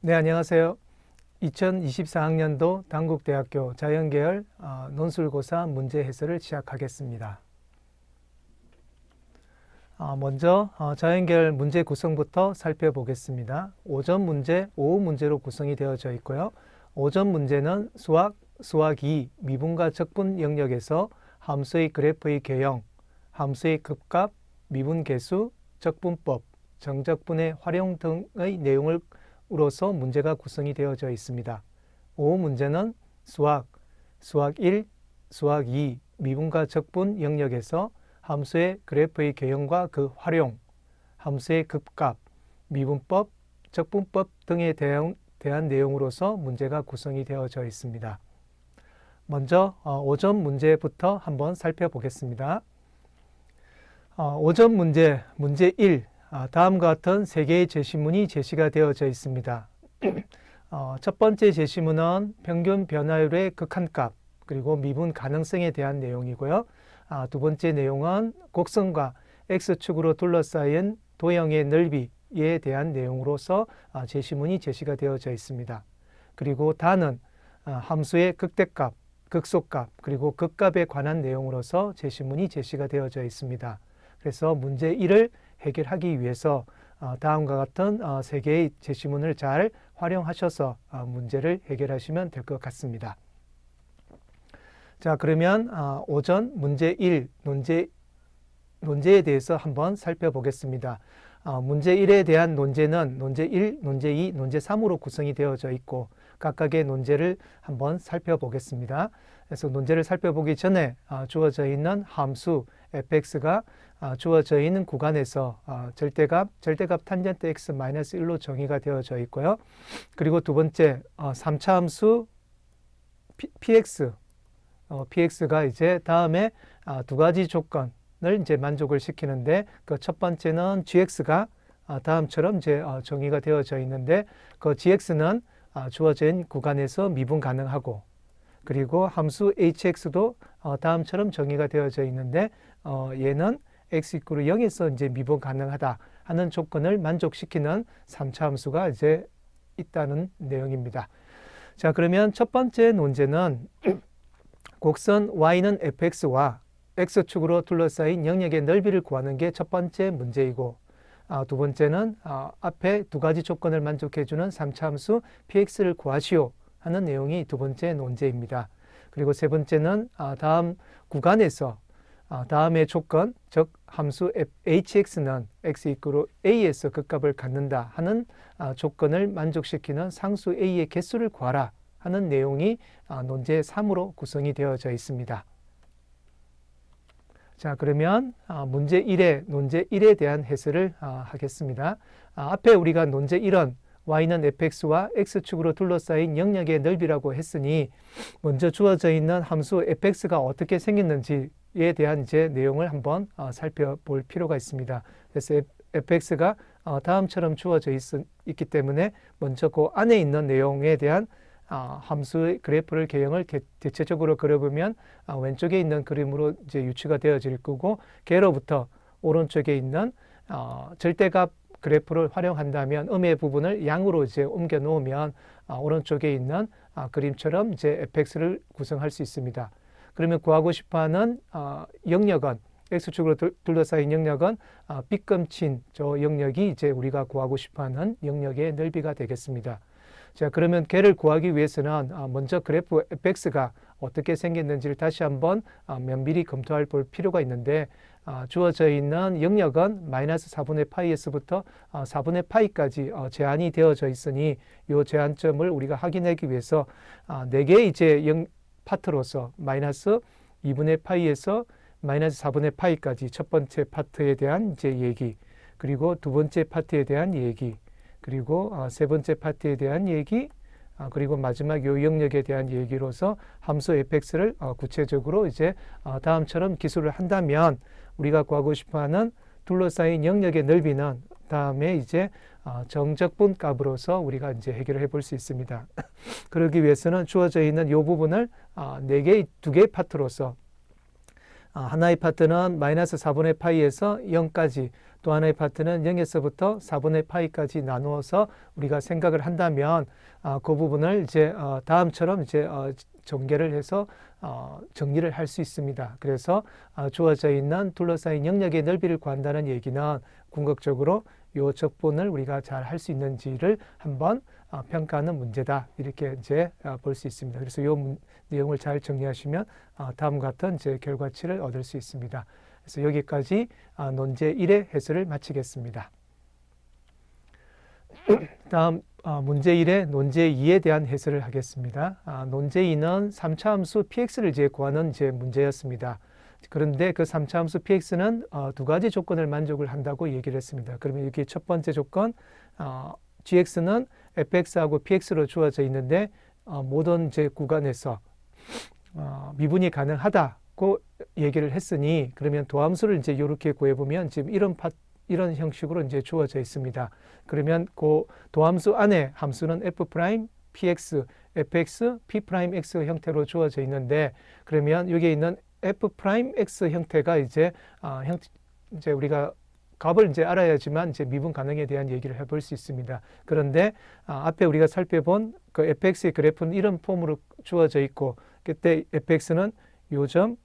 네, 안녕하세요. 2024학년도 단국대학교 자연계열 논술고사 문제 해설을 시작하겠습니다. 먼저 자연계열 문제 구성부터 살펴보겠습니다. 오전 문제, 오후 문제로 구성이 되어져 있고요. 오전 문제는 수학 2 미분과 적분 영역에서 함수의 그래프의 개형, 함수의 급값, 미분 계수, 적분법, 정적분의 활용 등의 내용을 으로서 문제가 구성이 되어져 있습니다. 오후 문제는 수학 1, 수학 2 미분과 적분 영역에서 함수의 그래프의 개형과 그 활용, 함수의 급값, 미분법, 적분법 등에 대한 내용으로서 문제가 구성이 되어져 있습니다. 먼저 오전 문제부터 한번 살펴보겠습니다. 오전 문제 1, 다음과 같은 세 개의 제시문이 제시가 되어져 있습니다. 첫 번째 제시문은 평균 변화율의 극한값 그리고 미분 가능성에 대한 내용이고요. 두 번째 내용은 곡선과 X축으로 둘러싸인 도형의 넓이에 대한 내용으로서 제시문이 제시가 되어져 있습니다. 그리고 다는 함수의 극대값, 극소값 그리고 극값에 관한 내용으로서 제시문이 제시가 되어져 있습니다. 그래서 문제 1을 해결하기 위해서 다음과 같은 세 개의 제시문을 잘 활용하셔서 문제를 해결하시면 될 것 같습니다. 자, 그러면 오전 문제 1 논제에 대해서 한번 살펴보겠습니다. 문제 1에 대한 논제는 논제 1, 논제 2, 논제 3으로 구성이 되어져 있고 각각의 논제를 한번 살펴보겠습니다. 그래서 논제를 살펴보기 전에 주어져 있는 함수 fx가 주어져 있는 구간에서 절대값 탄젠트 x 마이너스 1로 정의가 되어져 있고요. 그리고 두 번째 3차 함수 px가 이제 다음에 두 가지 조건을 이제 만족을 시키는데 그 첫 번째는 gx가 다음처럼 이제 정의가 되어져 있는데 그 gx는 주어진 구간에서 미분 가능하고 그리고 함수 hx도 다음처럼 정의가 되어져 있는데 얘는 x = 0에서 이제 미분 가능하다 하는 조건을 만족시키는 3차 함수가 이제 있다는 내용입니다. 자, 그러면 첫 번째 논제는 곡선 y는 fx와 x축으로 둘러싸인 영역의 넓이를 구하는 게 첫 번째 문제이고 두 번째는 앞에 두 가지 조건을 만족해주는 3차 함수 px를 구하시오 하는 내용이 두 번째 논제입니다. 그리고 세 번째는 다음 구간에서 다음의 조건, 즉 함수 hx는 x = a에서 극값을 갖는다 하는 조건을 만족시키는 상수 a의 개수를 구하라 하는 내용이 논제 3으로 구성이 되어져 있습니다. 자, 그러면 문제 1의 논제 1에 대한 해설을 하겠습니다. 앞에 우리가 논제 1은 y는 fx와 x축으로 둘러싸인 영역의 넓이라고 했으니 먼저 주어져 있는 함수 fx가 어떻게 생겼는지에 대한 이제 내용을 한번 살펴볼 필요가 있습니다. 그래서 fx가 다음처럼 주어져 있기 때문에 먼저 그 안에 있는 내용에 대한 함수의 그래프를 개형을 대체적으로 그려보면 왼쪽에 있는 그림으로 이제 유추가 되어질 거고 걔로부터 오른쪽에 있는 절대값 그래프를 활용한다면 음의 부분을 양으로 이제 옮겨 놓으면 오른쪽에 있는 그림처럼 이제 fx를 구성할 수 있습니다. 그러면 구하고 싶어하는 영역은 x축으로 둘러싸인 영역은 빗금친 저 영역이 이제 우리가 구하고 싶어하는 영역의 넓이가 되겠습니다. 자, 그러면 걔를 구하기 위해서는 먼저 그래프 fx가 어떻게 생겼는지를 다시 한번 면밀히 검토할 볼 필요가 있는데 주어져 있는 영역은 마이너스 4분의 파이에서부터 4분의 파이까지 제한이 되어져 있으니 이 제한점을 우리가 확인하기 위해서 4개의 이제 파트로서 마이너스 2분의 파이에서 마이너스 4분의 파이까지 첫 번째 파트에 대한 이제 얘기, 그리고 두 번째 파트에 대한 얘기, 그리고 세 번째 파트에 대한 얘기, 그리고 마지막 요 영역에 대한 얘기로서 함수 fx를 구체적으로 이제 다음처럼 기술을 한다면 우리가 구하고 싶어하는 둘러싸인 영역의 넓이는 다음에 이제 정적분 값으로서 우리가 이제 해결을 해볼 수 있습니다. 그러기 위해서는 주어져 있는 이 부분을 두 개의 파트로서 하나의 파트는 마이너스 4분의 파이에서 0까지, 또 하나의 파트는 0에서부터 4분의 파이까지 나누어서 우리가 생각을 한다면 그 부분을 이제 다음처럼 이제 전개를 해서 정리를 할 수 있습니다. 그래서 주어져 있는 둘러싸인 영역의 넓이를 구한다는 얘기는 궁극적으로 요 적분을 우리가 잘 할 수 있는지를 한번 평가하는 문제다, 이렇게 이제 볼 수 있습니다. 그래서 요 내용을 잘 정리하시면 다음과 같은 이제 결과치를 얻을 수 있습니다. 그래서 여기까지 논제 1의 해설을 마치겠습니다. 다음 문제 1의 논제 2에 대한 해설을 하겠습니다. 논제 2는 3차 함수 px를 이제 구하는 이제 문제였습니다. 그런데 그 3차 함수 px는 두 가지 조건을 만족을 한다고 얘기를 했습니다. 그러면 여기 첫 번째 조건, gx는 fx하고 px로 주어져 있는데 모든 이제 구간에서 미분이 가능하다고 얘기를 했으니, 그러면 도함수를 이제 이렇게 구해보면 지금 이런 형식으로 이제 주어져 있습니다. 그러면 그 도함수 안에 함수는 f 프라임 px, fx, p 프라임 x 형태로 주어져 있는데, 그러면 여기에 있는 f 프라임 x 형태가 이제 이제 우리가 값을 이제 알아야지만 이제 미분 가능에 대한 얘기를 해볼 수 있습니다. 그런데 앞에 우리가 살펴본 그 fx의 그래프는 이런 폼으로 주어져 있고, 그때 fx는 요점,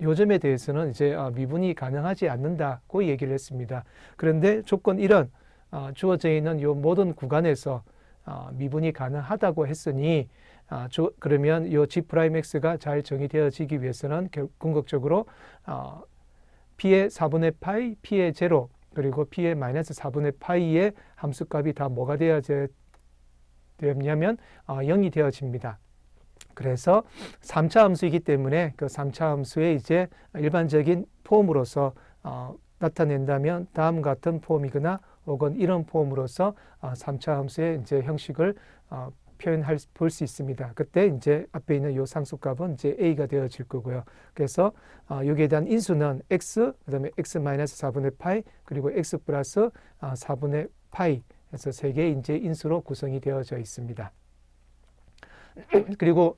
요점에 대해서는 이제 미분이 가능하지 않는다고 얘기를 했습니다. 그런데 조건 1은 주어져 있는 요 모든 구간에서 미분이 가능하다고 했으니, 그러면 요 g'(x가 잘 정의되어지기 위해서는 궁극적으로 p의 4분의 파이, p의 제로, 그리고 p의 마이너스 4분의 파이의 함수값이 다 뭐가 되었냐면 0이 되어집니다. 그래서 3차 함수이기 때문에 그 3차 함수의 이제 일반적인 폼으로서 나타낸다면 다음 같은 폼이거나 혹은 이런 폼으로서 3차 함수의 이제 형식을 볼 수 있습니다. 그때 이제 앞에 있는 요 상수값은 이제 a가 되어질 거고요. 그래서 여기에 대한 인수는 x, 그다음에 x 마이너스 4분의 파이, 그리고 x 플러스 4분의 파이, 해서 세 개의 이제 인수로 구성이 되어져 있습니다. 그리고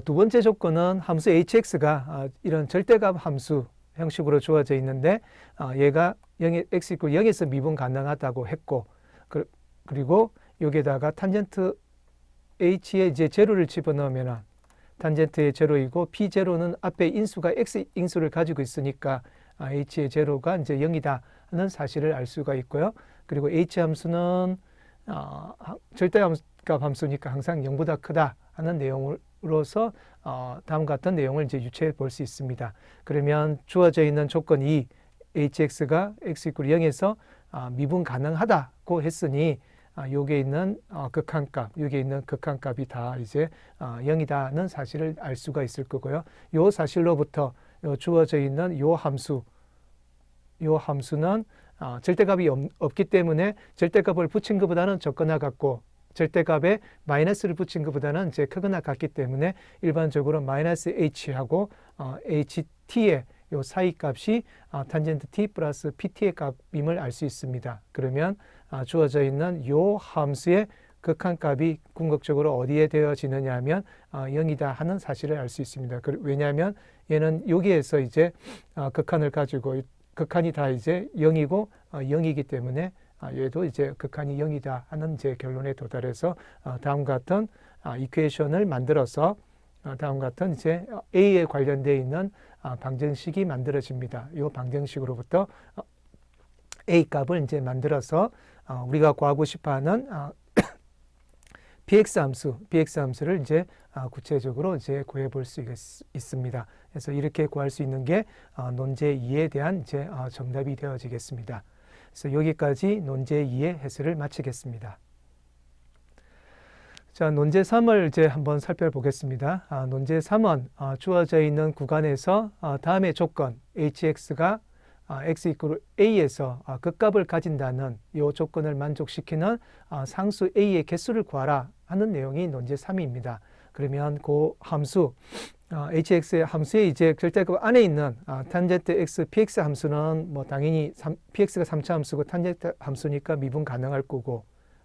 두 번째 조건은 함수 hx가 이런 절대값 함수 형식으로 주어져 있는데, 얘가 x = 0에서 미분 가능하다고 했고, 그리고 여기에다가 탄젠트 h에 이제 제로를 집어넣으면 탄젠트의 제로이고, p 제로는 앞에 인수가 x 인수를 가지고 있으니까 h의 제로가 이제 0이다 하는 사실을 알 수가 있고요. 그리고 h 함수는 절대값 함수니까 항상 0보다 크다 하는 내용으로서 다음과 같은 내용을 이제 유추해 볼 수 있습니다. 그러면 주어져 있는 조건 2, hx가 x = 0에서 미분 가능하다고 했으니, 여기에 있는 극한값, 여기에 있는 극한값이 다 이제 0이다는 사실을 알 수가 있을 거고요. 요 사실로부터 주어져 있는 요 함수는 절대값이 없기 때문에 절대값을 붙인 것보다는 적거나 같고, 절대값에 마이너스를 붙인 것보다는 이제 크거나 같기 때문에 일반적으로 마이너스 h하고 ht의 요 사이 값이 탄젠트 t 플러스 pt의 값임을 알 수 있습니다. 그러면 주어져 있는 요 함수의 극한값이 궁극적으로 어디에 되어지느냐 하면 0이다 하는 사실을 알 수 있습니다. 왜냐하면 얘는 여기에서 이제 극한을 가지고, 극한이 다 이제 0이고 0이기 때문에 얘도 이제 극한이 0이다 하는 이제 결론에 도달해서 다음과 같은 이퀘이션을 만들어서 다음과 같은 이제 A에 관련되어 있는 방정식이 만들어집니다. 이 방정식으로부터 A 값을 이제 만들어서 우리가 구하고 싶어하는 bx 함수를 이제 구체적으로 이제 구해 볼 수 있습니다. 그래서 이렇게 구할 수 있는 게 논제 2에 대한 이제 정답이 되어지겠습니다. 그래서 여기까지 논제 2의 해설을 마치겠습니다. 자, 논제 3을 이제 한번 살펴보겠습니다. 논제 3은 주어져 있는 구간에서 다음의 조건 hx가 x = a에서 극값을 가진다는 이 조건을 만족시키는 상수 a의 개수를 구하라 하는 내용이 논제 3입니다. 그러면 그 함수 hx의 함수의 이제 절대값 안에 있는 탄젠트 x px 함수는 뭐 당연히 px가 3차 함수고 탄젠트 함수니까 미분 가능할 거고,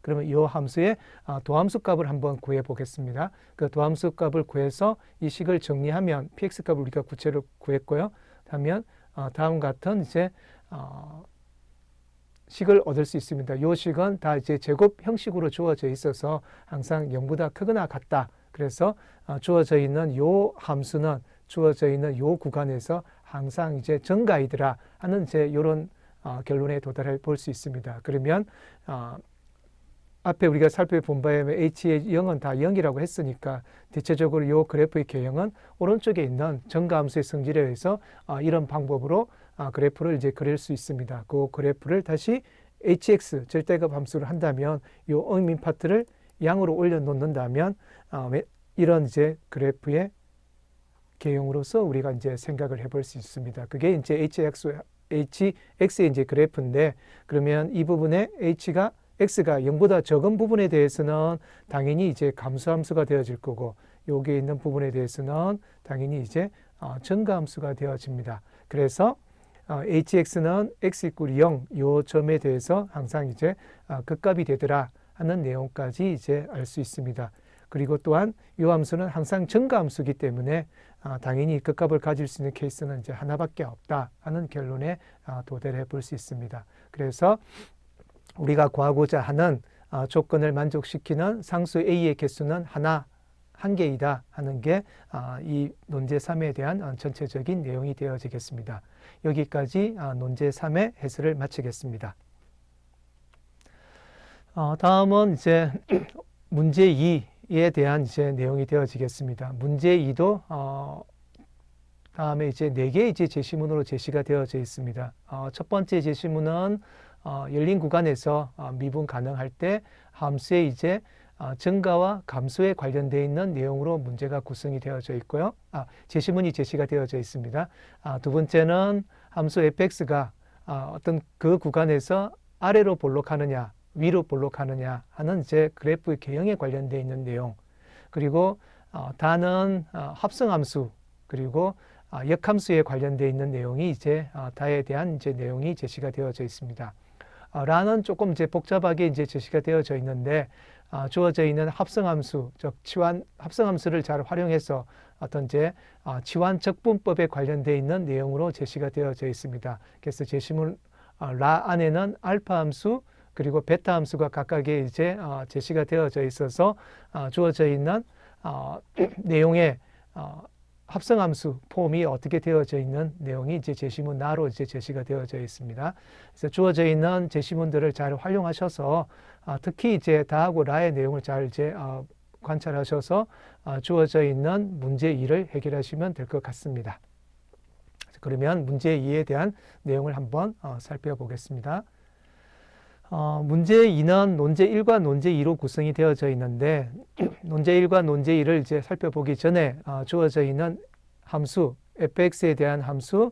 그러면 이 함수의 도함수 값을 한번 구해 보겠습니다. 그 도함수 값을 구해서 이 식을 정리하면 px 값을 우리가 구체로 구했고요. 하면 다음 같은 이제 식을 얻을 수 있습니다. 이 식은 다 이제 제곱 형식으로 주어져 있어서 항상 0보다 크거나 같다. 그래서 주어져 있는 이 함수는 주어져 있는 이 구간에서 항상 이제 증가이더라 하는 이제 이런 결론에 도달해 볼 수 있습니다. 그러면 앞에 우리가 살펴본 바에 h의 0은 다 0이라고 했으니까 대체적으로 이 그래프의 개형은 오른쪽에 있는 증가함수의 성질에 의해서 이런 방법으로 그래프를 이제 그릴 수 있습니다. 그 그래프를 다시 hx 절대값 함수를 한다면 이 음인 파트를 양으로 올려놓는다면 이런 이제 그래프의 개형으로서 우리가 이제 생각을 해볼 수 있습니다. 그게 이제 hx의 이제 그래프인데 그러면 이 부분에 x가 0보다 적은 부분에 대해서는 당연히 이제 감소함수가 되어질 거고 여기에 있는 부분에 대해서는 당연히 이제 증가함수가 되어집니다. 그래서 hx는 x = 0 요 점에 대해서 항상 이제 극값이 되더라 하는 내용까지 이제 알 수 있습니다. 그리고 또한 이 함수는 항상 증가함수이기 때문에 당연히 극값을 가질 수 있는 케이스는 이제 하나밖에 없다 하는 결론에 도달해 볼 수 있습니다. 그래서 우리가 구하고자 하는 조건을 만족시키는 상수 A의 개수는 한 개이다 하는 게 이 논제 3에 대한 전체적인 내용이 되어지겠습니다. 여기까지 논제 3의 해설을 마치겠습니다. 다음은 이제 문제 2에 대한 이제 내용이 되어지겠습니다. 문제 2도 다음에 이제 4개의 이제 제시문으로 제시가 되어져 있습니다. 첫 번째 제시문은 열린 구간에서 미분 가능할 때 함수의 이제 증가와 감소에 관련되어 있는 내용으로 문제가 구성이 되어져 있고요. 제시문이 제시가 되어져 있습니다. 두 번째는 함수 fx가 어떤 그 구간에서 아래로 볼록하느냐, 위로 볼록하느냐 하는 이제 그래프의 개형에 관련되어 있는 내용. 그리고 다는 합성함수 그리고 역함수에 관련되어 있는 내용이 이제 다에 대한 이제 내용이 제시가 되어져 있습니다. 라는 조금 이제 복잡하게 이제 제시가 되어져 있는데 주어져 있는 합성함수, 즉 합성함수를 잘 활용해서 어떤 이제 치환 적분법에 관련되어 있는 내용으로 제시가 되어져 있습니다. 그래서 제시문 라 안에는 알파 함수 그리고 베타 함수가 각각의 이제 제시가 되어져 있어서 주어져 있는 내용의 합성함수 폼이 어떻게 되어져 있는 내용이 이제 제시문 나로 이제 제시가 되어져 있습니다. 그래서 주어져 있는 제시문들을 잘 활용하셔서 특히 이제 다하고 라의 내용을 잘 이제 관찰하셔서 주어져 있는 문제 2를 해결하시면 될 것 같습니다. 그러면 문제 2에 대한 내용을 한번 살펴보겠습니다. 문제 2는 논제 1과 논제 2로 구성이 되어져 있는데 논제 1과 논제 2를 이제 살펴보기 전에 주어져 있는 함수 fx에 대한 함수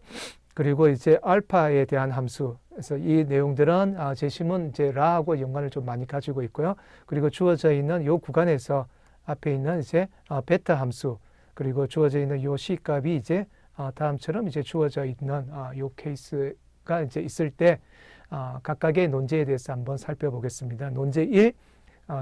그리고 이제 알파에 대한 함수 그래서 이 내용들은 제시문 이제 라하고 연관을 좀 많이 가지고 있고요. 그리고 주어져 있는 이 구간에서 앞에 있는 이제 베타 함수 그리고 주어져 있는 이 c 값이 이제 다음처럼 이제 주어져 있는 이 케이스가 이제 있을 때 각각의 논제에 대해서 한번 살펴보겠습니다. 논제 1,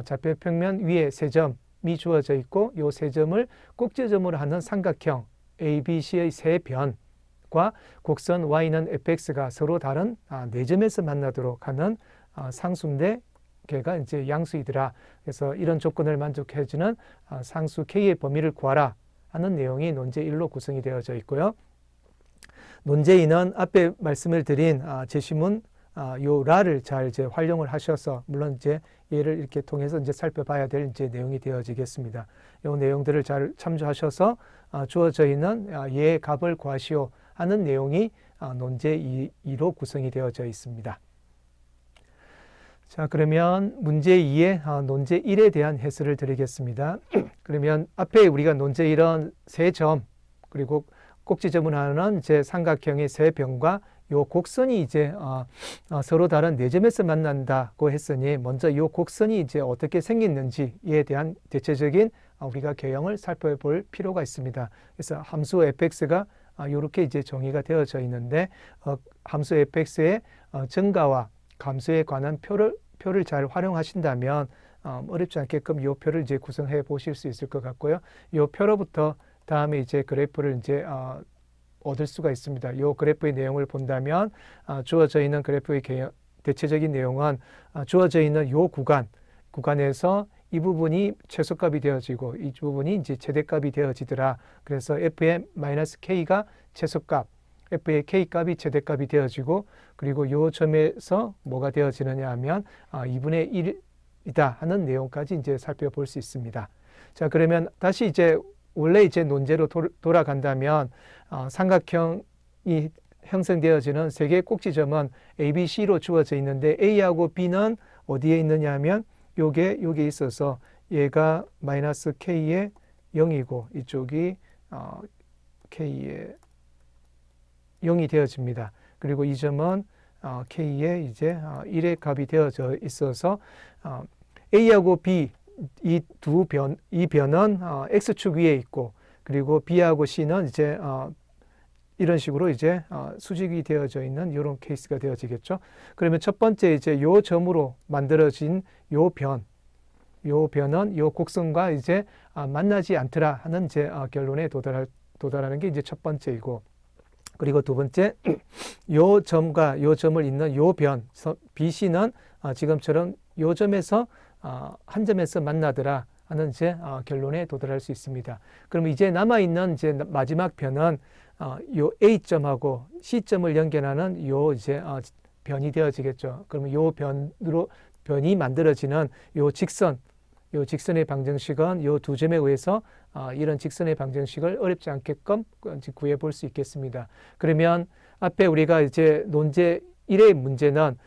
좌표평면 위에 세 점이 주어져 있고 이 세 점을 꼭지점으로 하는 삼각형 ABC의 세 변과 곡선 Y는 fx가 서로 다른 네 점에서 만나도록 하는 상수인데 걔가 이제 양수이더라. 그래서 이런 조건을 만족해주는 상수 K의 범위를 구하라 하는 내용이 논제 1로 구성이 되어져 있고요. 논제 2는 앞에 말씀을 드린 제시문 요 라를 잘 이제 활용을 하셔서 물론 이제 얘를 이렇게 통해서 이제 살펴봐야 될 이제 내용이 되어지겠습니다. 요 내용들을 잘 참조하셔서 주어져 있는 얘의 값을 구하시오 하는 내용이 논제 2로 구성이 되어져 있습니다. 자, 그러면 문제 2의 논제 1에 대한 해설을 드리겠습니다. 그러면 앞에 우리가 논제 1은 세 점 그리고 꼭지점을 하는 이제 삼각형의 세 변과 요 곡선이 이제 서로 다른 네 점에서 만난다고 했으니 먼저 요 곡선이 이제 어떻게 생겼는지에 대한 대체적인 우리가 개형을 살펴볼 필요가 있습니다. 그래서 함수 fx가 이렇게 이제 정의가 되어져 있는데 함수 fx의 증가와 감소에 관한 표를 잘 활용하신다면 어렵지 않게끔 이 표를 이제 구성해 보실 수 있을 것 같고요. 이 표로부터 다음에 이제 그래프를 이제 얻을 수가 있습니다. 이 그래프의 내용을 본다면 주어져 있는 그래프의 대체적인 내용은 주어져 있는 이 구간에서 이 부분이 최소값이 되어지고 이 부분이 이제 최대값이 되어지더라. 그래서 f의 마이너스 k가 최소값, f의 k값이 최대값이 되어지고 그리고 이 점에서 뭐가 되어지느냐 하면 2분의 1이다 하는 내용까지 이제 살펴볼 수 있습니다. 자, 그러면 다시 이제 원래 이제 논제로 돌아간다면 삼각형이 형성되어지는 세 개의 꼭지점은 A, B, C로 주어져 있는데 A하고 B는 어디에 있느냐 하면 요게 있어서 얘가 마이너스 K에 0이고 이쪽이 K에 0이 되어집니다. 그리고 이 점은 K에 이제 1의 값이 되어져 있어서 A하고 B 이 변은 X축 위에 있고 그리고 B하고 C는 이제 이런 식으로 이제 수직이 되어져 있는 이런 케이스가 되어지겠죠. 그러면 첫 번째 이제 요 점으로 만들어진 요 변은 요 곡선과 이제 만나지 않더라 하는 이제 결론에 도달하는 게 이제 첫 번째이고, 그리고 두 번째 요 점과 요 점을 잇는 요 변 BC는 지금처럼 요 점에서 한 점에서 만나더라 하는 이제 결론에 도달할 수 있습니다. 그럼 이제 남아 있는 이제 마지막 변은 요 A점하고 C점을 연결하는 요 이제 변이 되어지겠죠. 그러면 요 변이 만들어지는 요 직선의 방정식은 요 두 점에 의해서 이런 직선의 방정식을 어렵지 않게끔 구해 볼 수 있겠습니다. 그러면 앞에 우리가 이제 논제 1의 문제는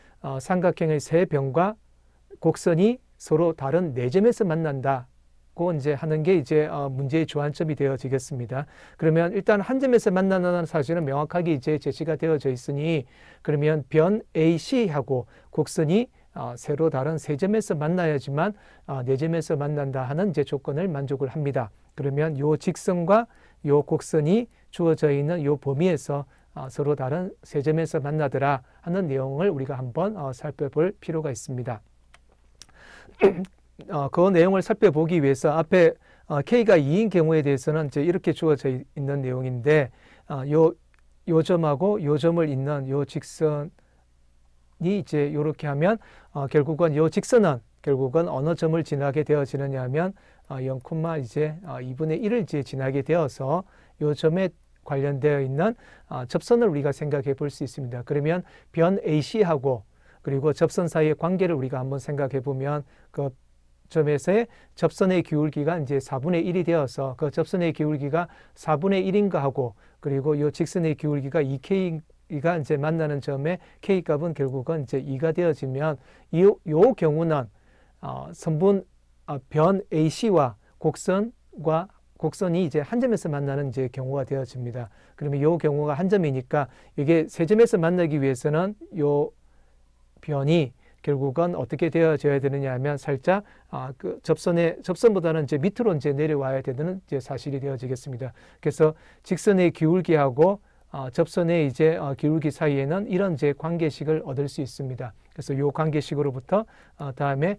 삼각형의 세 변과 곡선이 서로 다른 네 점에서 만난다. 이제 하는 게 이제 문제의 주안점이 되어지겠습니다. 그러면 일단 한 점에서 만나는 사실은 명확하게 이제 제시가 되어져 있으니, 그러면 변 AC하고 곡선이 새로 다른 세 점에서 만나야지만 네 점에서 만난다 하는 이제 조건을 만족을 합니다. 그러면 요 직선과 요 곡선이 주어져 있는 요 범위에서 서로 다른 세 점에서 만나더라 하는 내용을 우리가 한번 살펴볼 필요가 있습니다. 그 내용을 살펴보기 위해서 앞에 K가 2인 경우에 대해서는 이제 이렇게 주어져 있는 내용인데, 요 점하고 요 점을 잇는 요 직선이 이제 이렇게 하면 결국은 요 직선은 결국은 어느 점을 지나게 되어지느냐 하면 0, 이제 2분의 1을 이제 지나게 되어서 요 점에 관련되어 있는 접선을 우리가 생각해 볼 수 있습니다. 그러면 변 AC하고 그리고 접선 사이의 관계를 우리가 한번 생각해 보면 그 점에서의 접선의 기울기가 이제 4분의 1이 되어서 그 접선의 기울기가 4분의 1인가 하고, 그리고 이 직선의 기울기가 2K가 이제 만나는 점의 K 값은 결국은 이제 2가 되어지면 요 경우는 선분 변 AC와 곡선이 이제 한 점에서 만나는 이제 경우가 되어집니다. 그러면 요 경우가 한 점이니까 이게 세 점에서 만나기 위해서는 요 변이 결국은 어떻게 되어져야 되느냐 하면 살짝 그 접선보다는 이제 밑으로 이제 내려와야 되는 이제 사실이 되어지겠습니다. 그래서 직선의 기울기하고 접선의 이제 기울기 사이에는 이런 이제 관계식을 얻을 수 있습니다. 그래서 이 관계식으로부터 다음에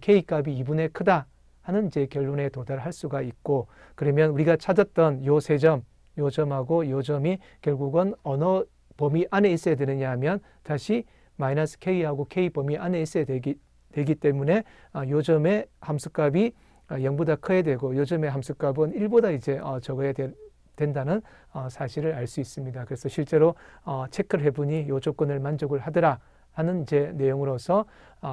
K 값이 2분의 크다 하는 이제 결론에 도달할 수가 있고, 그러면 우리가 찾았던 요 세 점, 요 점하고 요 점이 결국은 어느 범위 안에 있어야 되느냐 하면 다시 마이너스 K하고 K 범위 안에 있어야 되기 때문에 요 점의 함수값이 0보다 커야 되고 요 점의 함수값은 1보다 이제 적어야 된다는 사실을 알 수 있습니다. 그래서 실제로 체크를 해보니 요 조건을 만족을 하더라 하는 이제 내용으로서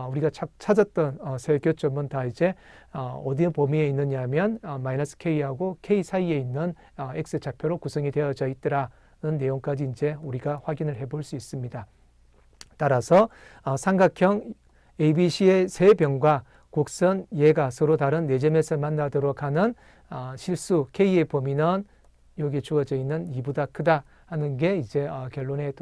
우리가 찾았던 세 교점은 다 이제 어디 범위에 있느냐 하면 마이너스 K하고 K 사이에 있는 X 좌표로 구성이 되어져 있더라는 내용까지 이제 우리가 확인을 해볼 수 있습니다. 따라서 삼각형 ABC의 세 변과 곡선 얘가 서로 다른 네 점에서 만나도록 하는 실수 K의 범위는 여기 주어져 있는 2보다 크다 하는 게 이제 결론에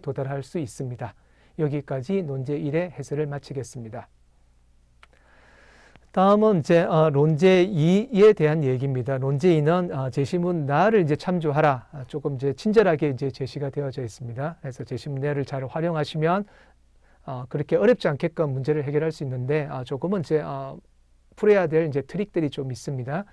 도달할 수 있습니다. 여기까지 논제 1의 해설을 마치겠습니다. 다음은 이제 논제 2에 대한 얘기입니다. 논제 2는 제시문 나를 이제 참조하라. 조금 이제 친절하게 이제 제시가 되어져 있습니다. 그래서 제시문 나를 잘 활용하시면 그렇게 어렵지 않게끔 문제를 해결할 수 있는데 조금은 이제 풀어야 될 이제 트릭들이 좀 있습니다.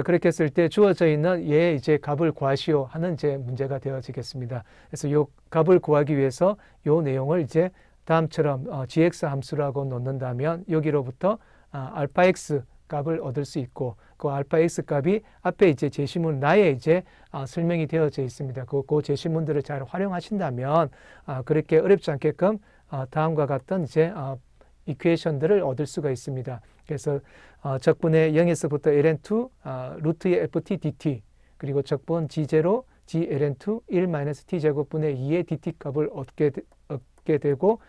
그렇게 했을 때 주어져 있는 얘 이제 값을 구하시오 하는 이제 문제가 되어지겠습니다. 그래서 요 값을 구하기 위해서 요 내용을 이제 다음처럼 gx 함수라고 놓는다면 여기로부터 알파 x 값을 얻을 수 있고 그 알파 x 값이 앞에 이제 제시문 나에 이제 설명이 되어져 있습니다. 그 제시문들을 잘 활용하신다면 그렇게 어렵지 않게끔 다음과 같은 이제 이퀘이션들을 얻을 수가 있습니다. 그래서 적분의 0에서부터 ln2 루트의 ft dt 그리고 적분 g0 g ln2 1-t 제곱분의 2의 dt 값을 얻게 되고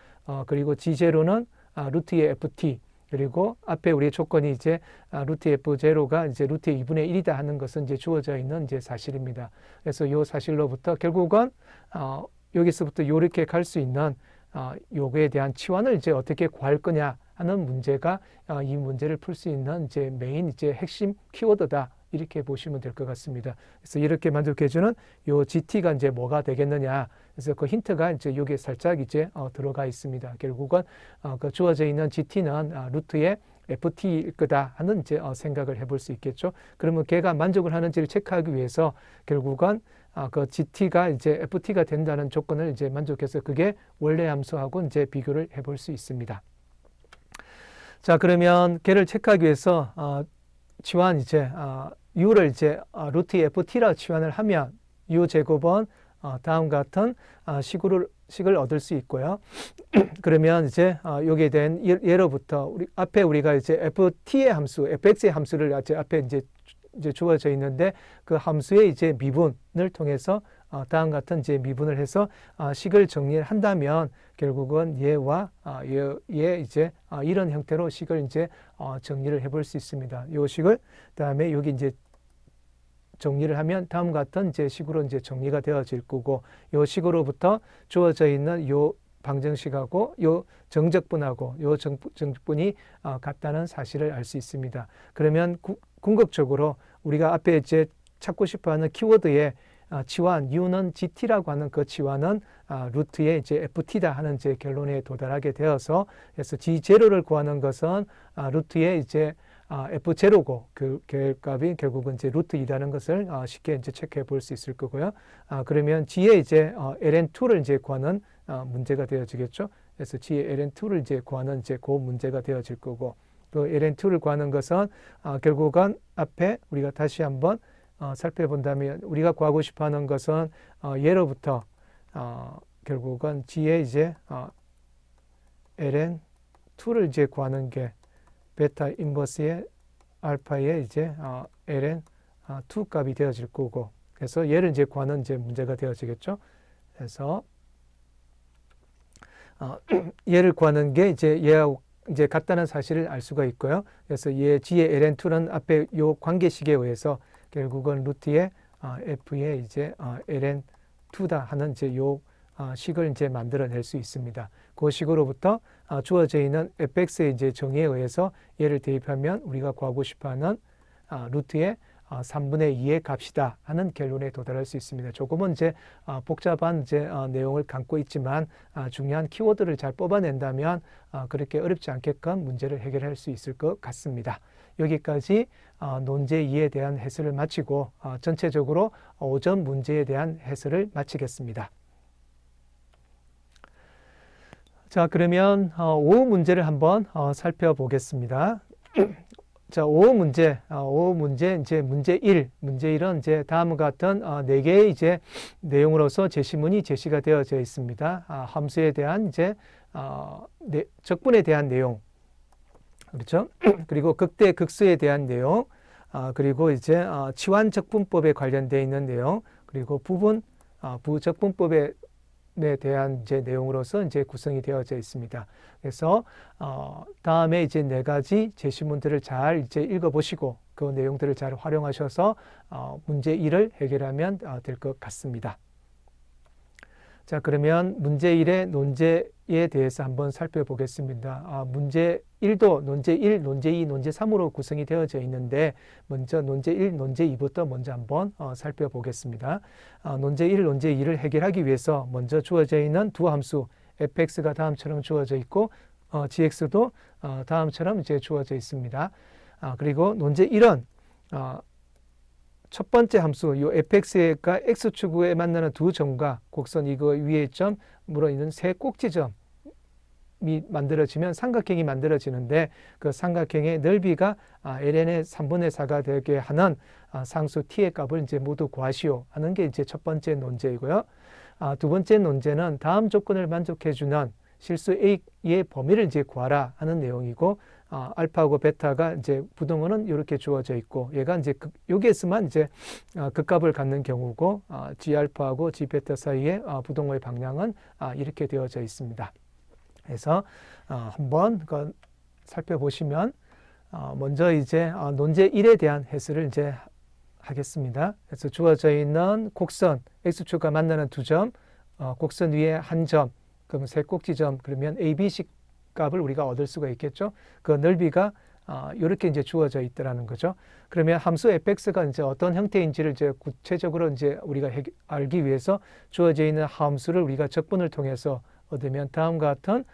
그리고 g0는 루트의 ft 그리고 앞에 우리의 조건이 이제 루트 f0가 이제 루트의 2분의 1이다 하는 것은 이제 주어져 있는 이제 사실입니다. 그래서 이 사실로부터 결국은 여기서부터 이렇게 갈 수 있는 요거에 대한 치환을 이제 어떻게 구할 거냐 하는 문제가 이 문제를 풀 수 있는 이제 메인 이제 핵심 키워드다 이렇게 보시면 될 것 같습니다. 그래서 이렇게 만족해주는 요 GT가 이제 뭐가 되겠느냐. 그래서 그 힌트가 이제 여기에 살짝 이제 들어가 있습니다. 결국은 그 주어져 있는 GT는 루트의 FT일 거다 하는 이제 생각을 해볼 수 있겠죠. 그러면 걔가 만족을 하는지를 체크하기 위해서 결국은 그 GT가 이제 FT가 된다는 조건을 이제 만족해서 그게 원래 함수하고 이제 비교를 해볼 수 있습니다. 자, 그러면 걔를 체크하기 위해서 치환 이제 U를 이제 루트 FT라 치환을 하면 U 제곱은 다음과 같은 식을 얻을 수 있고요. 그러면 이제 여기에 대한 예로부터 앞에 우리가 이제 FT의 함수, FX의 함수를 앞에 이제 주어져 있는데 그 함수의 이제 미분을 통해서 다음 같은 이제 미분을 해서 식을 정리를 한다면 결국은 얘와 얘 이제 이런 형태로 식을 이제 정리를 해볼 수 있습니다. 이 식을 그다음에 여기 이제 정리를 하면 다음 같은 이제 식으로 이제 정리가 되어질 거고 이 식으로부터 주어져 있는 요 방정식하고 요 정적분하고 요 정적분이 같다는 사실을 알 수 있습니다. 그러면 궁극적으로 우리가 앞에 이제 찾고 싶어하는 키워드의 치환 U는 GT라고 하는 그 치환은 루트의 이제 FT다 하는 이제 결론에 도달하게 되어서 그래서 G0를 구하는 것은 루트의 이제 F0고 그 값이 결국은 이제 루트 2라는 것을 쉽게 이제 체크해 볼 수 있을 거고요. 그러면 G의 이제 ln2를 이제 구하는 문제가 되어지겠죠. 그래서 G의 ln2를 이제 구하는 이제 그 문제가 되어질 거고 그 ln2를 구하는 것은 결국은 앞에 우리가 다시 한번 살펴본다면 우리가 구하고 싶어하는 것은 예로부터 결국은 G의 이제 ln2를 이제 구하는 게 베타 인버스의 알파의 이제 ln2 값이 되어질 거고 그래서 얘를 이제 구하는 이제 문제가 되어지겠죠. 그래서 얘를 구하는 게 이제 얘하고 이제 같다는 사실을 알 수가 있고요. 그래서 얘 G의 ln2는 앞에 요 관계식에 의해서 결국은 루트의 f의 이제 ln2다 하는 이제 요 식을 이제 만들어낼 수 있습니다. 그 식으로부터 주어져 있는 fx의 이제 정의에 의해서 얘를 대입하면 우리가 구하고 싶어하는 루트의 3분의 2의 값이다 하는 결론에 도달할 수 있습니다. 조금은 이제 복잡한 이제 내용을 담고 있지만 중요한 키워드를 잘 뽑아낸다면 그렇게 어렵지 않게끔 문제를 해결할 수 있을 것 같습니다. 여기까지 논제 2에 대한 해설을 마치고 전체적으로 5점 문제에 대한 해설을 마치겠습니다. 자, 그러면 5 문제를 한번 살펴보겠습니다. 자, 5 문제 이제 문제 1은 이제 다음과 같은 4개의 이제 내용으로서 제시문이 제시가 되어져 있습니다. 함수에 대한 이제 적분에 대한 내용, 그렇죠? 그리고 극대 극수에 대한 내용, 그리고 이제 치환 적분법에 관련되어 있는 내용, 그리고 부적분법에 대한 이제 내용으로서 이제 구성이 되어져 있습니다. 그래서 다음에 이제 4가지 제시문들을 잘 이제 읽어보시고 그 내용들을 잘 활용하셔서 문제 1을 해결하면 될 것 같습니다. 자, 그러면 문제 1의 논제에 대해서 한번 살펴보겠습니다. 문제 1도 논제 1, 논제 2, 논제 3으로 구성이 되어져 있는데 먼저 논제 1, 논제 2부터 먼저 한번 살펴보겠습니다. 논제 1, 논제 2를 해결하기 위해서 먼저 주어져 있는 두 함수 fx가 다음처럼 주어져 있고 gx도 다음처럼 이제 주어져 있습니다. 그리고 논제 1은 첫 번째 함수 요 fx가 x축에 만나는 두 점과 곡선 이거 위의 점으로 있는 세 꼭지점이 만들어지면 삼각형이 만들어지는데 그 삼각형의 넓이가 ln의 3분의 4가 되게 하는 상수 t의 값을 이제 모두 구하시오 하는 게 이제 첫 번째 논제이고요. 두 번째 논제는 다음 조건을 만족해주는 실수 A의 범위를 이제 구하라 하는 내용이고, 알파하고 베타가 이제 부동어는 이렇게 주어져 있고, 얘가 이제 여기에서만 이제 극값을 갖는 경우고, G 알파하고 G 베타 사이의 부동어의 방향은 이렇게 되어져 있습니다. 그래서 한번 살펴보시면, 먼저 이제 논제 1에 대한 해설을 이제 하겠습니다. 그래서 주어져 있는 곡선 X축과 만나는 두 점, 곡선 위에 한 점, 그러면 세 꼭지점, 그러면 ABC 값을 우리가 얻을 수가 있겠죠. 그 넓이가 이렇게 이제 주어져 있더라는 거죠. 그러면 함수 fx가 이제 어떤 형태인지를 이제 구체적으로 이제 우리가 알기 위해서 주어져 있는 함수를 우리가 적분을 통해서 얻으면 다음과 같은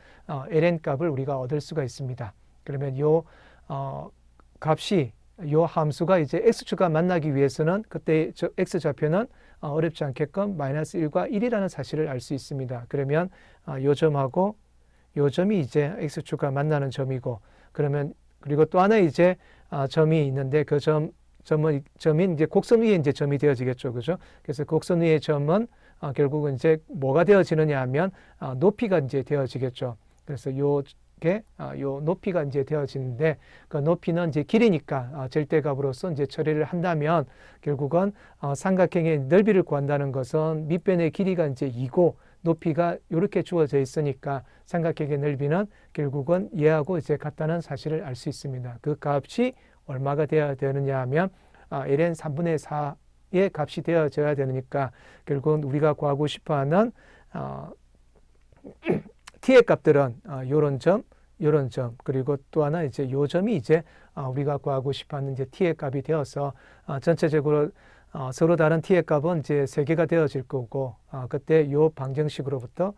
ln 값을 우리가 얻을 수가 있습니다. 그러면 요 값이 요 함수가 이제 x축과 만나기 위해서는 그때 x좌표는 어렵지 않게끔 마이너스 1과 1이라는 사실을 알 수 있습니다. 그러면 요 점하고 요 점이 이제 x축과 만나는 점이고, 그러면 그리고 또 하나 이제 점이 있는데 그 점이 이제 곡선 위에 이제 점이 되어지겠죠, 그죠? 그래서 곡선 위의 점은 결국은 이제 뭐가 되어지느냐 하면 높이가 이제 되어지겠죠. 그래서 요 높이가 이제 되어지는데 그 높이는 이제 길이니까 절대값으로서 이제 처리를 한다면 결국은 삼각형의 넓이를 구한다는 것은 밑변의 길이가 이제 2고 높이가 이렇게 주어져 있으니까 삼각형의 넓이는 결국은 얘하고 이제 같다는 사실을 알 수 있습니다. 그 값이 얼마가 되어야 되느냐 하면 ln 3분의 4의 값이 되어져야 되니까 결국은 우리가 구하고 싶어하는 t의 값들은 요런 점, 요런 점, 그리고 또 하나 이제 요 점이 이제 우리가 구하고 싶어하는 이제 t의 값이 되어서 전체적으로 서로 다른 t의 값은 이제 3개가 되어질 거고, 그때 요 방정식으로부터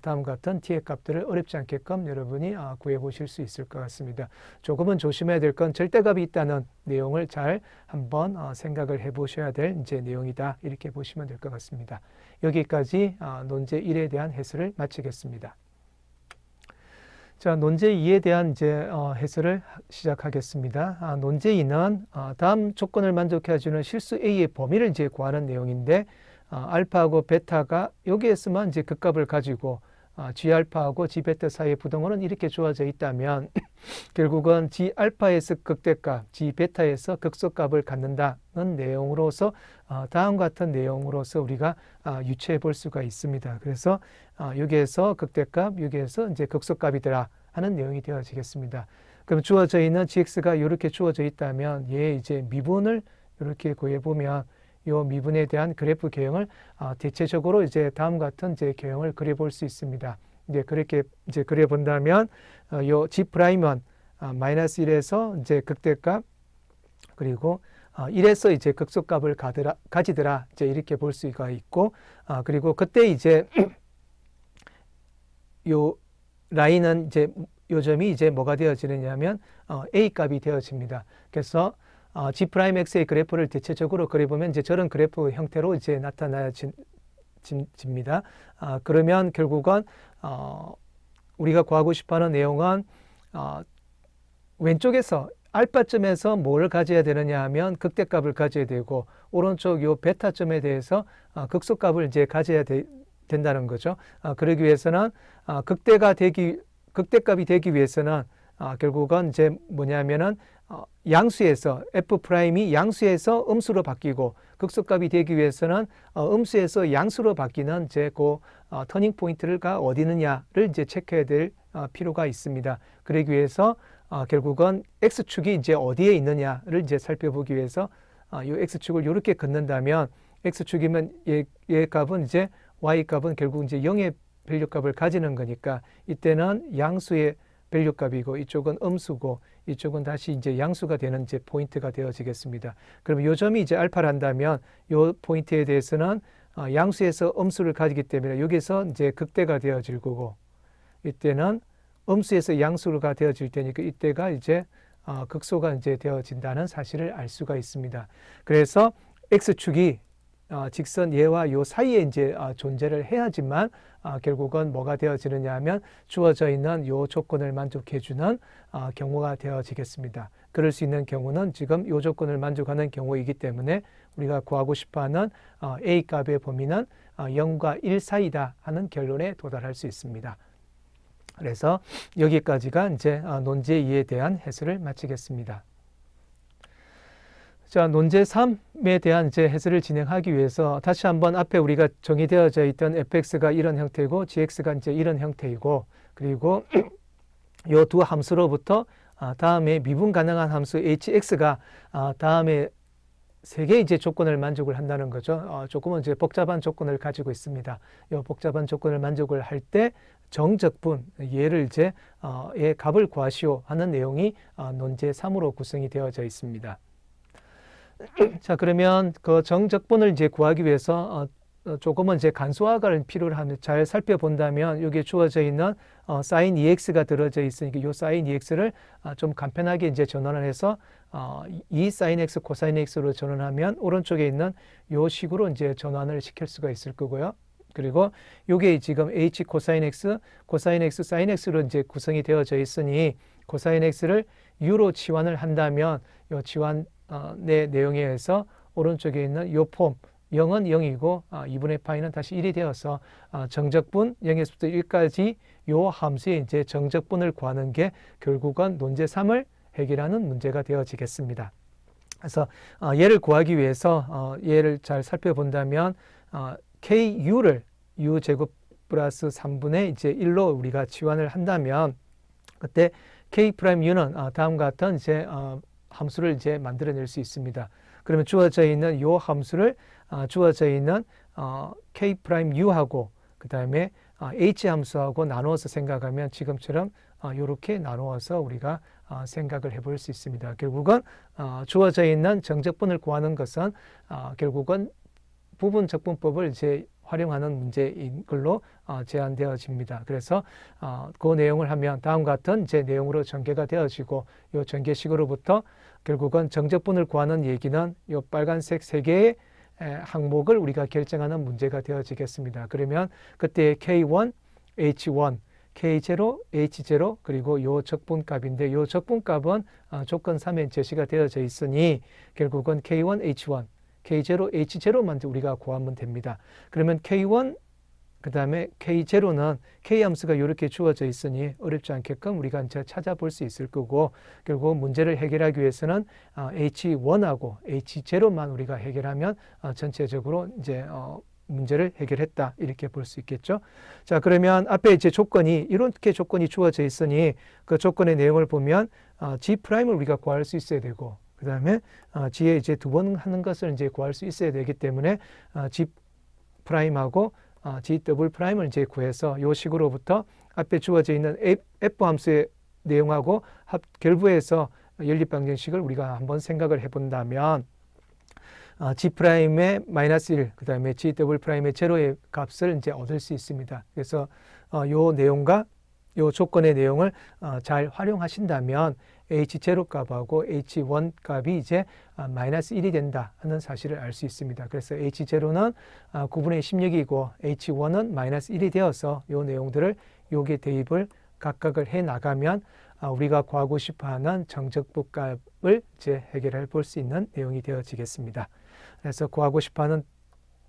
다음과 같은 t의 값들을 어렵지 않게끔 여러분이 구해 보실 수 있을 것 같습니다. 조금은 조심해야 될 건 절대값이 있다는 내용을 잘 한번 생각을 해 보셔야 될 이제 내용이다, 이렇게 보시면 될 것 같습니다. 여기까지 논제 1에 대한 해설을 마치겠습니다. 자, 논제 2에 대한 이제 해설을 시작하겠습니다. 논제 2는 다음 조건을 만족해주는 실수 A의 범위를 이제 구하는 내용인데, 알파하고 베타가 여기에서만 이제 극값을 가지고 G 알파하고 G 베타 사이의 부동어는 이렇게 주어져 있다면 결국은 G 알파에서 극대값, G 베타에서 극소값을 갖는다는 내용으로서 다음과 같은 내용으로서 우리가 유추해 볼 수가 있습니다. 그래서 여기에서 극대값, 여기에서 이제 극소값이더라 하는 내용이 되어지겠습니다. 그럼 주어져 있는 gx가 이렇게 주어져 있다면 얘 이제 미분을 이렇게 구해 보면 요 미분에 대한 그래프 개형을 대체적으로 이제 다음과 같은 이제 개형을 그려볼 수 있습니다. 이제 그렇게 이제 그려본다면 요 g 프라임은 마이너스 1에서 이제 극대값, 그리고 1에서 이제 극소값을 가지더라 이제 이렇게 볼 수가 있고, 그리고 그때 이제 요 라인은 이제 요 점이 이제 뭐가 되어지느냐면 a 값이 되어집니다. 그래서 G 프라임 X의 그래프를 대체적으로 그려보면 이제 저런 그래프 형태로 이제 나타나집니다. 그러면 결국은 우리가 구하고 싶어하는 내용은 왼쪽에서 알파점에서 뭘 가져야 되느냐 하면 극대값을 가져야 되고, 오른쪽 요 베타점에 대해서 극소값을 이제 가져야 된다는 거죠. 그러기 위해서는 극대값이 되기 위해서는 결국은 이제 뭐냐면은 양수에서 f 프라임이 양수에서 음수로 바뀌고, 극소값이 되기 위해서는 음수에서 양수로 바뀌는 이제 그 터닝 포인트가 어디 있느냐를 이제 체크해야 될 필요가 있습니다. 그러기 위해서 결국은 x축이 이제 어디에 있느냐를 이제 살펴보기 위해서 이 x축을 이렇게 긋는다면 x축이면 얘 값은 이제 y 값은 결국 이제 0의 밸류 값을 가지는 거니까 이때는 양수의 밸류 값이고 이쪽은 음수고 이쪽은 다시 이제 양수가 되는 이제 포인트가 되어지겠습니다. 그럼 요 점이 이제 알파를 한다면 요 포인트에 대해서는 양수에서 음수를 가지기 때문에 여기서 이제 극대가 되어질 거고, 이때는 음수에서 양수가 되어질 테니까 이때가 이제 극소가 이제 되어진다는 사실을 알 수가 있습니다. 그래서 x축이 직선 얘와 요 사이에 이제 존재를 해야지만 결국은 뭐가 되어지느냐 하면 주어져 있는 요 조건을 만족해주는 경우가 되어지겠습니다. 그럴 수 있는 경우는 지금 요 조건을 만족하는 경우이기 때문에 우리가 구하고 싶어하는 a 값의 범위는 0과 1 사이다 하는 결론에 도달할 수 있습니다. 그래서 여기까지가 이제 논제 2에 대한 해설을 마치겠습니다. 자, 논제 3에 대한 이제 해설을 진행하기 위해서 다시 한번 앞에 우리가 정의되어져 있던 fx가 이런 형태이고 gx가 이제 이런 형태이고, 그리고 요 두 함수로부터 다음에 미분 가능한 함수 hx가 다음에 세 개의 이제 조건을 만족을 한다는 거죠. 조금은 이제 복잡한 조건을 가지고 있습니다. 이 복잡한 조건을 만족을 할 때 정적분 얘를 이제 얘 값을 구하시오 하는 내용이 논제 3으로 구성이 되어져 있습니다. 자, 그러면 그 정적분을 이제 구하기 위해서 조금은 이제 간소화가 필요를 하면 잘 살펴본다면 여기에 주어져 있는 sin 2x가 들어져 있으니까 이 sin 2x를 좀 간편하게 이제 전환을 해서 2 sin x 코사인 x로 전환하면 오른쪽에 있는 요 식으로 이제 전환을 시킬 수가 있을 거고요. 그리고 요게 지금 h 코사인 x, 코사인 x, sin x로 이제 구성이 되어져 있으니 코사인 x를 u로 치환을 한다면 요 치환 내 내용에 의해서 오른쪽에 있는 요 폼 0은 0이고 2분의 파이는 다시 1이 되어서 정적분 0에서부터 1까지 요 함수의 이제 정적분을 구하는 게 결국은 논제 3을 해결하는 문제가 되어지겠습니다. 그래서 얘를 구하기 위해서 얘를 잘 살펴본다면 KU를 U제곱 플러스 3분의 이제 1로 우리가 치환을 한다면 그때 K'U는 다음과 같은 이제 함수를 이제 만들어낼 수 있습니다. 그러면 주어져 있는 요 함수를 주어져 있는 K'U하고 그 다음에 H 함수하고 나누어서 생각하면 지금처럼 이렇게 나누어서 우리가 생각을 해볼 수 있습니다. 결국은 주어져 있는 정적분을 구하는 것은 결국은 부분적분법을 이제 활용하는 문제인 걸로 제한되어집니다. 그래서 그 내용을 하면 다음과 같은 이제 내용으로 전개가 되어지고 이 전개식으로부터 결국은 정적분을 구하는 얘기는 이 빨간색 세 개의 항목을 우리가 결정하는 문제가 되어지겠습니다. 그러면 그때 K1, H1, K0, H0 그리고 요 적분값인데 요 적분값은 조건 3에 제시가 되어져 있으니 결국은 K1, H1, K0, H0만 우리가 구하면 됩니다. 그러면 K1 그 다음에 K0는 K 함수가 이렇게 주어져 있으니 어렵지 않게끔 우리가 이제 찾아볼 수 있을 거고 결국 문제를 해결하기 위해서는 H1하고 H0만 우리가 해결하면 전체적으로 이제 문제를 해결했다 이렇게 볼 수 있겠죠. 자, 그러면 앞에 이제 조건이 이렇게 조건이 주어져 있으니 그 조건의 내용을 보면 G'을 우리가 구할 수 있어야 되고 그 다음에 G에 이제 두 번 하는 것을 이제 구할 수 있어야 되기 때문에 G'하고 G'을 이제 구해서 요 식으로부터 앞에 주어져 있는 F 함수의 내용하고 결부해서 연립방정식을 우리가 한번 생각을 해본다면 G'의 마이너스 1, 그 다음에 G'의 제로의 값을 이제 얻을 수 있습니다. 그래서 요 내용과 요 조건의 내용을 잘 활용하신다면 H0 값하고 H1 값이 이제 마이너스 1이 된다 하는 사실을 알 수 있습니다. 그래서 H0는 9분의 16이고 H1은 마이너스 1이 되어서 요 내용들을 요게 대입을 각각을 해 나가면 우리가 구하고 싶어하는 정적분 값을 이제 해결해 볼 수 있는 내용이 되어지겠습니다. 그래서 구하고 싶어하는